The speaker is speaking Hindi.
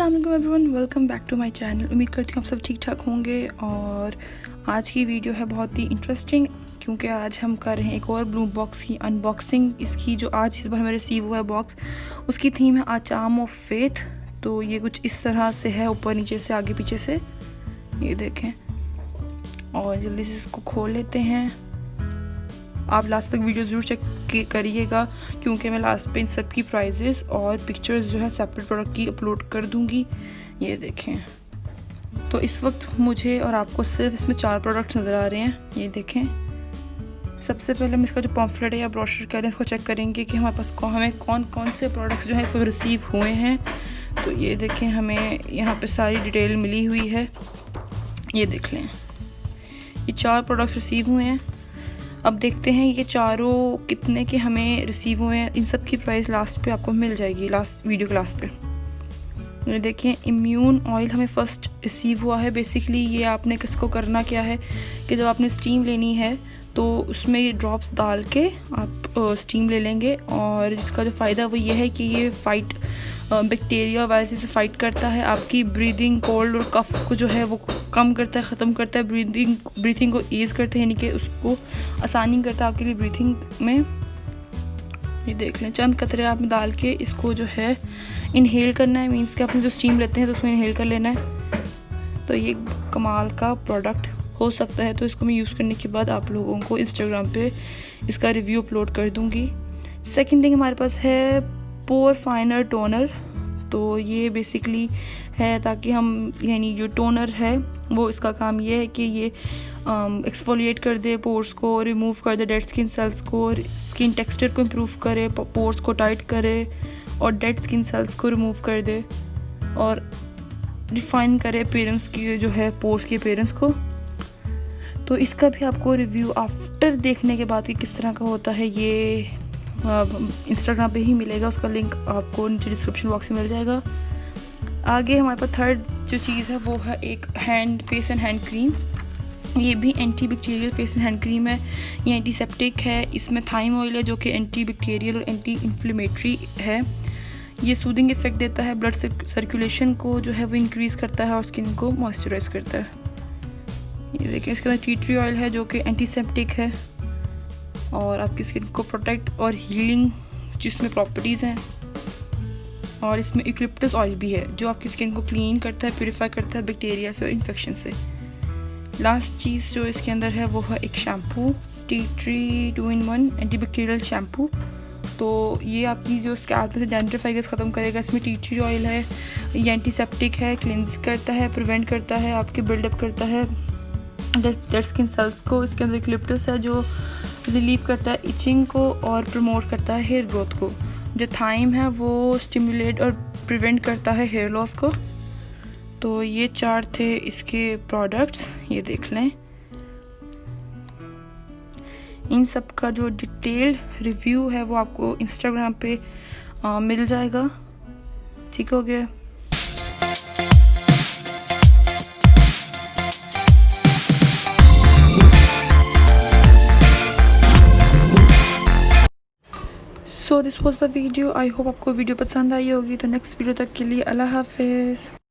अस्सलाम वालेकुम everyone, welcome back to my channel. उम्मीद करती हूँ आप सब ठीक ठाक होंगे। और आज की वीडियो है बहुत ही इंटरेस्टिंग, क्योंकि आज हम कर रहे हैं एक और ब्लू बॉक्स की अनबॉक्सिंग। इसकी जो आज इस बार हमें रिसीव हुआ है बॉक्स, उसकी थीम है आ चार्म ऑफ फेथ। तो ये कुछ इस तरह से है, ऊपर नीचे से आगे पीछे से, ये देखें। और जल्दी से इसको खोल लेते हैं। आप लास्ट तक वीडियो ज़रूर चेक करिएगा, क्योंकि मैं लास्ट पे इन सब की प्राइजेस और पिक्चर्स जो है सेपरेट प्रोडक्ट की अपलोड कर दूंगी। ये देखें, तो इस वक्त मुझे और आपको सिर्फ इसमें 4 प्रोडक्ट्स नज़र आ रहे हैं। ये देखें, सबसे पहले हम इसका जो पॉम्फलेट है या ब्रोशर कह रहे हैं, इसको चेक करेंगे कि हमारे पास हमें कौन कौन से प्रोडक्ट्स जो है इस वक्त रिसीव हुए हैं। तो ये देखें, हमें यहाँ पर सारी डिटेल मिली हुई है। ये देख लें, ये 4 प्रोडक्ट्स रिसीव हुए हैं। अब देखते हैं ये चारों कितने के हमें रिसीव हुए हैं। इन सब की प्राइस लास्ट पे आपको मिल जाएगी, लास्ट वीडियो के लास्ट पे। ये देखिए, इम्यून ऑयल हमें फर्स्ट रिसीव हुआ है। बेसिकली ये आपने किसको करना क्या है कि जब आपने स्टीम लेनी है तो उसमें ये ड्रॉप्स डाल के आप स्टीम ले लेंगे। और जिसका जो फ़ायदा वो ये है कि ये फाइट बैक्टीरिया वायरस से फाइट करता है, आपकी ब्रीदिंग, कोल्ड और कफ को जो है वो कम करता है, ख़त्म करता है। ब्रीथिंग को ईज़ करता है, यानी कि उसको आसानी करता है आपके लिए ब्रीथिंग में। ये देख लें, चंद कतरे आप में डाल के इसको जो है इनहेल करना है। मीन्स कि आपने जो स्टीम लेते हैं तो उसमें इनहेल कर लेना है। तो ये कमाल का प्रोडक्ट हो सकता है। तो इसको मैं यूज़ करने के बाद आप लोगों को इंस्टाग्राम पे इसका रिव्यू अपलोड कर दूँगी। सेकेंड थिंग हमारे पास है पोर फाइनर टोनर। तो ये बेसिकली है ताकि हम, यानी जो टोनर है वो, इसका काम ये है कि ये एक्सफोलिएट कर दे पोर्स को, रिमूव कर दे डेड स्किन सेल्स को, स्किन टेक्सचर को इम्प्रूव करे, पोर्स को टाइट करे और डेड स्किन सेल्स को रिमूव कर दे और डिफाइन करे अपीयरेंस की, जो है पोर्स की अपीयरेंस को। तो इसका भी आपको रिव्यू आफ्टर देखने के बाद कि किस तरह का होता है, ये इंस्टाग्राम पे ही मिलेगा। उसका लिंक आपको नीचे डिस्क्रिप्शन बॉक्स में मिल जाएगा। आगे हमारे पास थर्ड जो चीज़ है वो है एक फेस एंड हैंड क्रीम। ये भी anti bacterial face and hand cream है। ये एंटीसेप्टिक है। इसमें थाइम ऑयल है जो कि एंटी बैक्टीरियल और एंटी इन्फ्लेमेटरी है। ये सूदिंग इफेक्ट देता है, ब्लड सर्कुलेशन को जो है वो इंक्रीज़ करता है और स्किन को मॉइस्चराइज करता है। ये देखिए, इसके अंदर टी ट्री ऑयल है जो कि एंटीसेप्टिक है और आपकी स्किन को प्रोटेक्ट और हीलिंग जिसमें प्रॉपर्टीज़ हैं। और इसमें यूकलिप्टस ऑयल भी है जो आपकी स्किन को क्लीन करता है, प्यूरिफाई करता है बैक्टीरिया से और इन्फेक्शन से। लास्ट चीज़ जो इसके अंदर है वो है एक shampoo, tea tree 2-in-1 antibacterial shampoo. तो ये आपकी जो स्कैल्प में से डैंड्रफ फाइगस ख़त्म करेगा। इसमें टी ट्री ऑयल है, ये एंटीसेप्टिक है, क्लिनज करता है, प्रिवेंट करता है, आपके बिल्डअप करता है डेड स्किन सेल्स को। इसके अंदर यूकलिप्टस है जो रिलीव करता है इचिंग को और प्रमोट करता है हेयर ग्रोथ को। जो थाइम है वो स्टिमुलेट और प्रिवेंट करता है हेयर लॉस को। तो ये 4 थे इसके प्रोडक्ट्स, ये देख लें। इन सब का जो डिटेल्ड रिव्यू है वो आपको इंस्टाग्राम पे मिल जाएगा। ठीक हो गया। So this was the video. I hope आपको वीडियो पसंद आई होगी। तो नेक्स्ट वीडियो तक के लिए अल्लाह हाफिज़।